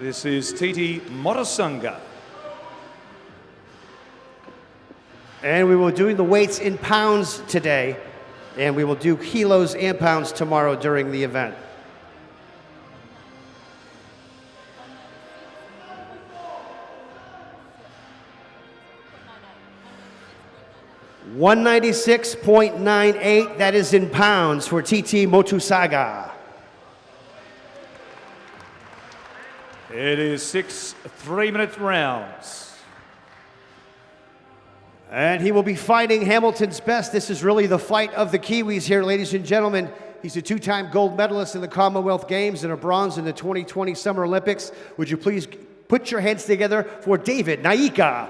This is Titi Morissunga. And we will do the weights in pounds today, and we will do kilos and pounds tomorrow during the event. $196.98, that is in pounds for Titi Motusaga. It is 6 3-minute rounds. And he will be fighting Hamilton's best. This is really the fight of the Kiwis here, ladies and gentlemen. He's a two-time gold medalist in the Commonwealth Games and a bronze in the 2020 Summer Olympics. Would you please put your hands together for David Naika.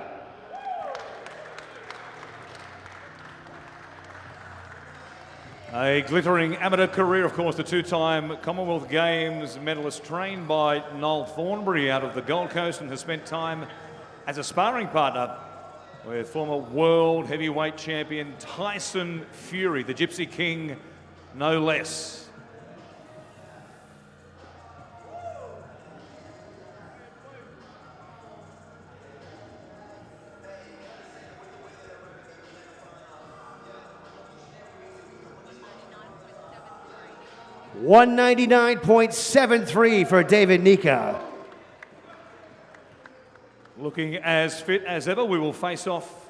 A glittering amateur career, of course, the two-time Commonwealth Games medalist, trained by Noel Thornbury out of the Gold Coast, and has spent time as a sparring partner with former world heavyweight champion Tyson Fury, the Gypsy King, no less. $199.73 for David Nyikav. Looking as fit as ever, we will face off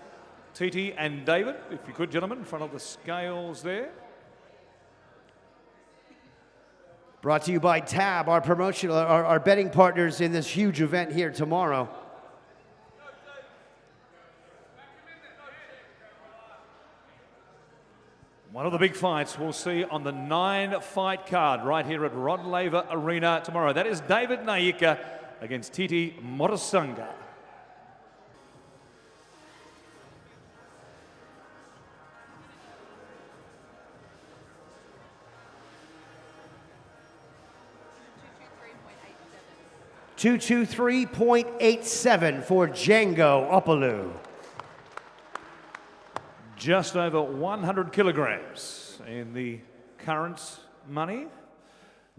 Titi and David, if you could, gentlemen, in front of the scales there. Brought to you by TAB, our promotional, our betting partners in this huge event here tomorrow. One of the big fights we'll see on the 9-fight card right here at Rod Laver Arena tomorrow. That is David Naika against Titi Morissunga. $223.87 for Django Opelu. Just over 100 kilograms in the current money.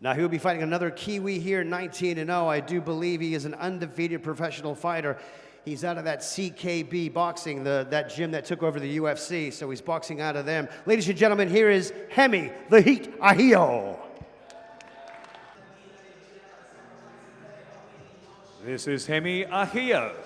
Now he'll be fighting another Kiwi here, 19-0. I do believe he is an undefeated professional fighter. He's out of that CKB boxing, that gym that took over the UFC, so he's boxing out of them. Ladies and gentlemen, here is Hemi, the Heat, Ahio. This is Hemi Ahio.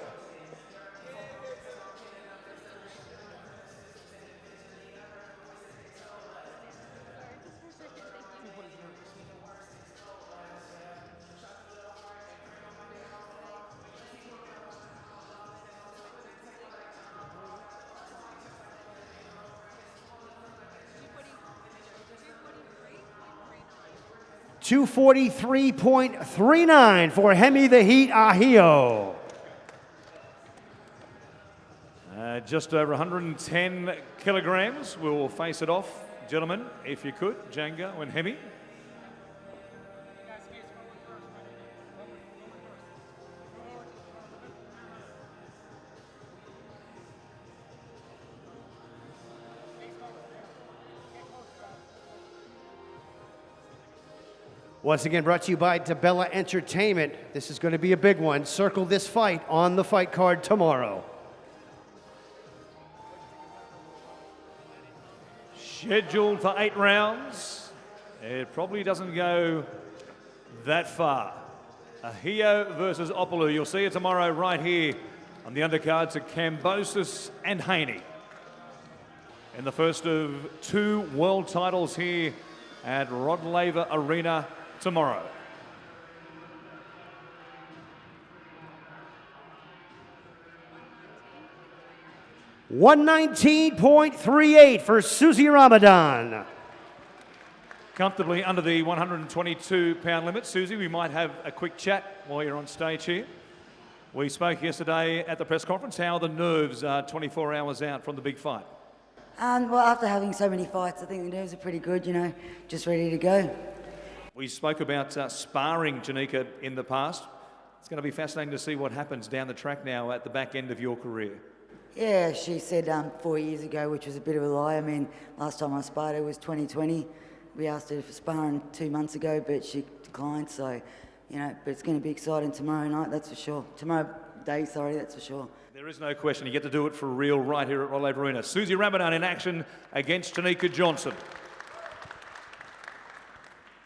$243.39 for Hemi the Heat Ahio. Just over 110 kilograms. We will face it off, gentlemen, if you could, Django and Hemi. Once again, brought to you by Tabella Entertainment. This is going to be a big one. Circle this fight on the fight card tomorrow. Scheduled for 8 rounds. It probably doesn't go that far. Ahio versus Opelu. You'll see it tomorrow right here on the undercards of Kambosos and Haney. In the first of 2 world titles here at Rod Laver Arena tomorrow. $119.38 for Susie Ramadan. Comfortably under the 122-pound limit. Susie, we might have a quick chat while you're on stage here. We spoke yesterday at the press conference. How are the nerves 24 hours out from the big fight? Well, after having so many fights, I think the nerves are pretty good, you know, just ready to go. We spoke about sparring Cherneka in the past. It's going to be fascinating to see what happens down the track now at the back end of your career. Yeah, she said 4 years ago, which was a bit of a lie. I mean, last time I sparred her was 2020. We asked her for sparring 2 months ago, but she declined, so you know, but it's going to be exciting tomorrow night, that's for sure. Tomorrow day, sorry, that's for sure. There is no question. You get to do it for real right here at Rod Laver Arena. Susie Ramadan in action against Chernika Johnson.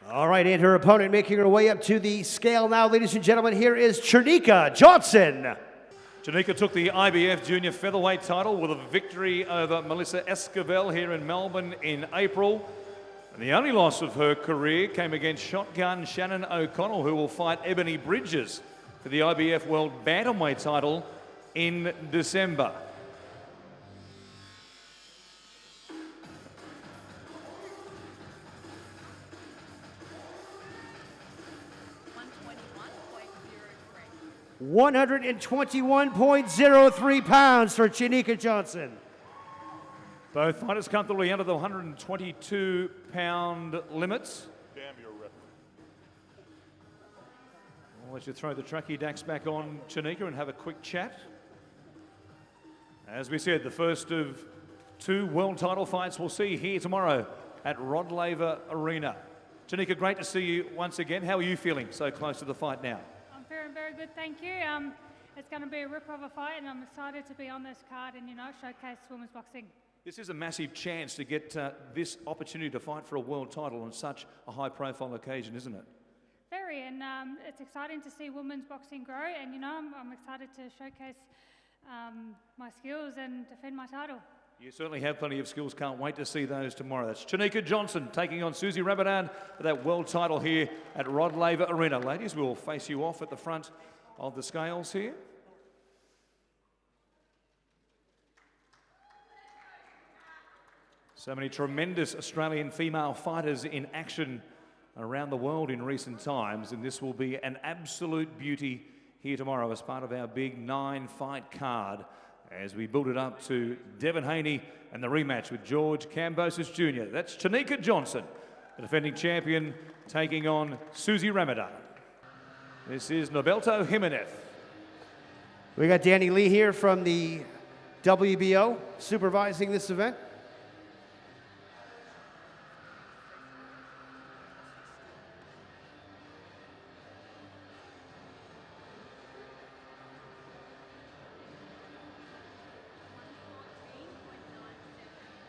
All right, and her opponent making her way up to the scale now, ladies and gentlemen. Here is Chernika Johnson. Chernika took the IBF Junior Featherweight title with a victory over Melissa Esquivel here in Melbourne in April. And the only loss of her career came against shotgun Shannon O'Connell, who will fight Ebony Bridges for the IBF World Bantamweight title in December. £121.03 for Chernika Johnson. Both fighters comfortably under the 122-pound limits. Damn, you're a rep. I'll let you throw the tracky dacks back on Chernika and have a quick chat. As we said, the first of two world title fights we'll see here tomorrow at Rod Laver Arena. Chernika, great to see you once again. How are you feeling so close to the fight now? I'm feeling very good, thank you. It's going to be a ripper of a fight, and I'm excited to be on this card and, you know, showcase women's boxing. This is a massive chance to get this opportunity to fight for a world title on such a high-profile occasion, isn't it? Very, and it's exciting to see women's boxing grow, and, you know, I'm excited to showcase my skills and defend my title. You certainly have plenty of skills. Can't wait to see those tomorrow. That's Chernika Johnson taking on Susie Ramadan for that world title here at Rod Laver Arena. Ladies, we'll face you off at the front of the scales here. So many tremendous Australian female fighters in action around the world in recent times, and this will be an absolute beauty here tomorrow as part of our big 9-fight card as we build it up to Devin Haney and the rematch with George Kambosos Jr. That's Chernika Johnson, the defending champion, taking on Susie Ramadan. This is Norbelto Jimenez. We got Danny Lee here from the WBO supervising this event.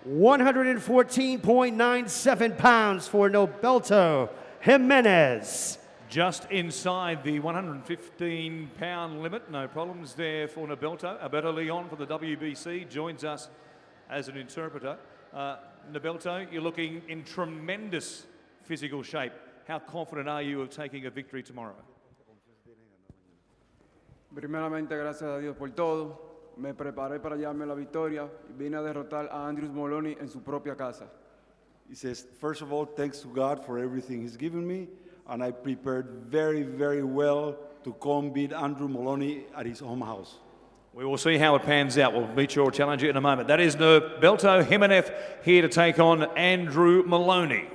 £114.97 for Norbelto Jimenez. Just inside the 115-pound limit. No problems there for Norbelto. Alberto Leon from the WBC joins us as an interpreter. Norbelto, you're looking in tremendous physical shape. How confident are you of taking a victory tomorrow? Primeramente, gracias a Dios por todo. Me preparé para llevarme la victoria y vine a derrotar a Moloney en su propia casa. He says, first of all, thanks to God for everything He's given me, and I prepared very, very well to come beat Moloney at his home house. We will see how it pans out. We'll meet your challenger in a moment. That is Norbelto Jimenez here to take on Maloney.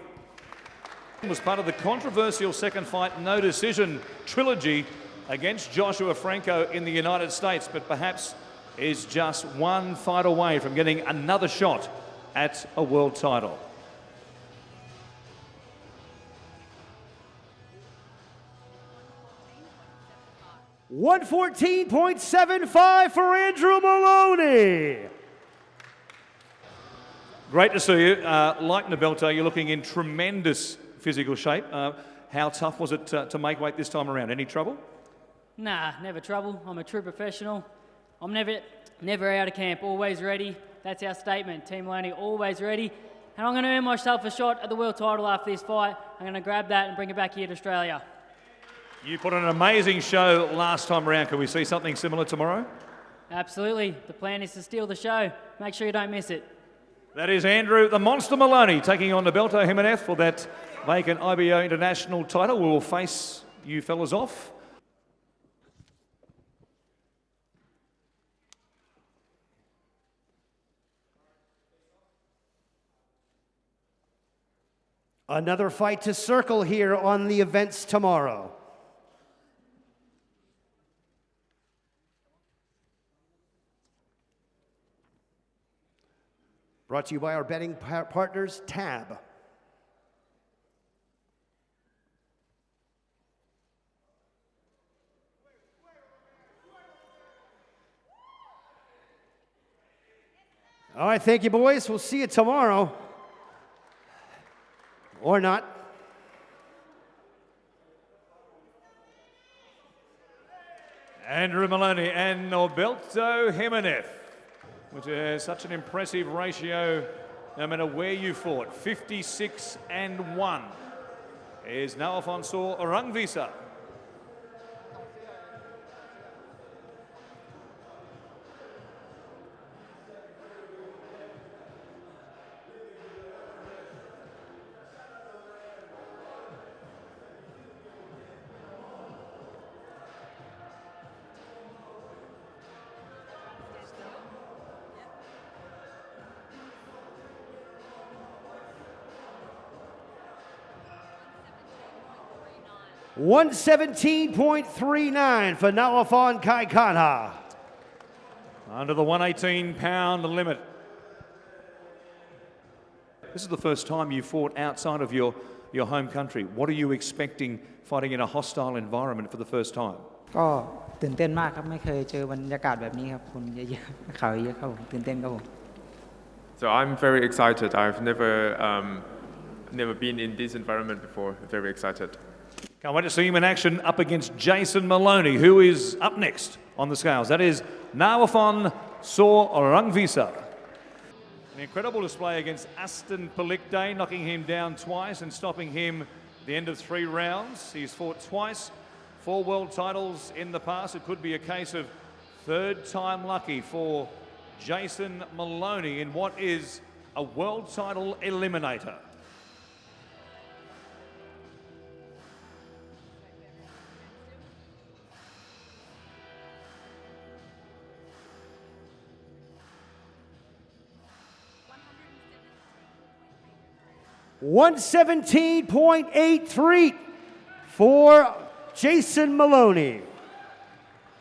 It was part of the controversial second fight, no decision trilogy against Joshua Franco in the United States, but perhaps is just one fight away from getting another shot at a world title. $114.75 for Maloney. Great to see you. Like Norbelto, you're looking in tremendous physical shape. How tough was it to make weight this time around? Any trouble? Nah, never trouble. I'm a true professional. I'm never out of camp, always ready. That's our statement. Team Maloney, always ready. And I'm going to earn myself a shot at the world title after this fight. I'm going to grab that and bring it back here to Australia. You put on an amazing show last time around. Can we see something similar tomorrow? Absolutely. The plan is to steal the show. Make sure you don't miss it. That is Andrew the Monster Maloney taking on Norbelto Jimenez for that vacant IBO International title. We will face you fellas off. Another fight to circle here on the events tomorrow. Brought to you by our betting partners, Tab. All right, thank you, boys. We'll see you tomorrow. Or not. Andrew Moloney and Norbelto Jimenez, which is such an impressive ratio no matter where you fought. 56-1 is Nawaphon Rangvisa. $117.39 for Nawaphon Kaikanha. Under the 118-pound limit. This is the first time you fought outside of your home country. What are you expecting fighting in a hostile environment for the first time? ก็ตื่นเต้นมากครับไม่เคยเจอบรรยากาศแบบนี้ครับคนเยอะๆข่าวเยอะครับผมตื่นเต้นครับผม So I'm very excited. I've never been in this environment before. Very excited. Can't wait to see him in action up against Jason Maloney, who is up next on the scales. That is Nawaphon Rangvisa. An incredible display against Aston Pelikde, knocking him down twice and stopping him at the end of 3 rounds. He's fought twice, 4 world titles in the past. It could be a case of third time lucky for Jason Maloney in what is a world title eliminator. $117.83 for Jason Maloney.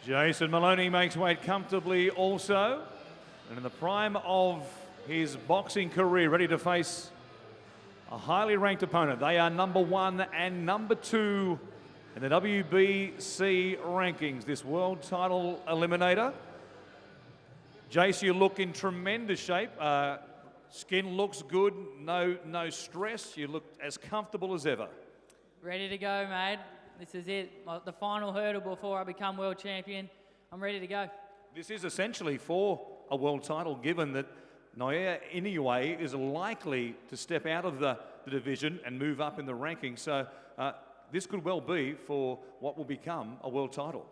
Jason Maloney makes weight comfortably also, and in the prime of his boxing career, ready to face a highly ranked opponent. They are number 1 and number 2 in the WBC rankings, this world title eliminator. Jace, you look in tremendous shape. Skin looks good, no stress. You look as comfortable as ever. Ready to go, mate. This is it. The final hurdle before I become world champion. I'm ready to go. This is essentially for a world title, given that Naika Inoue is likely to step out of the division and move up in the rankings. So this could well be for what will become a world title.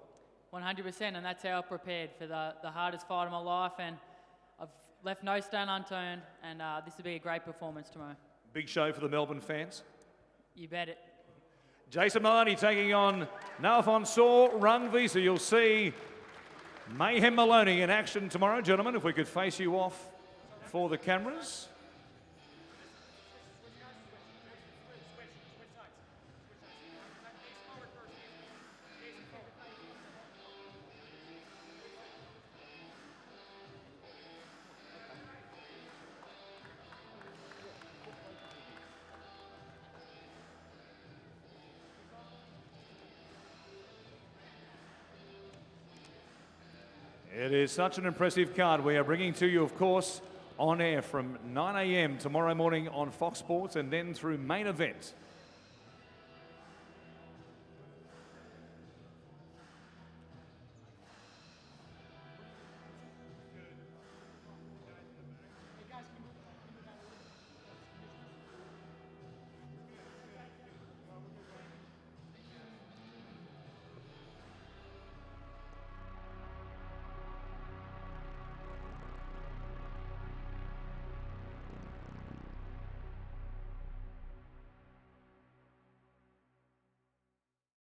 100%, and that's how I prepared for the hardest fight of my life, and I've left no stone unturned, and this will be a great performance tomorrow. Big show for the Melbourne fans. You bet it. Jason Maloney taking on Nawaphon Rangvisa. You'll see Mayhem Maloney in action tomorrow. Gentlemen, if we could face you off for the cameras. It is such an impressive card. We are bringing to you, of course, on air from 9 a.m. tomorrow morning on Fox Sports and then through main event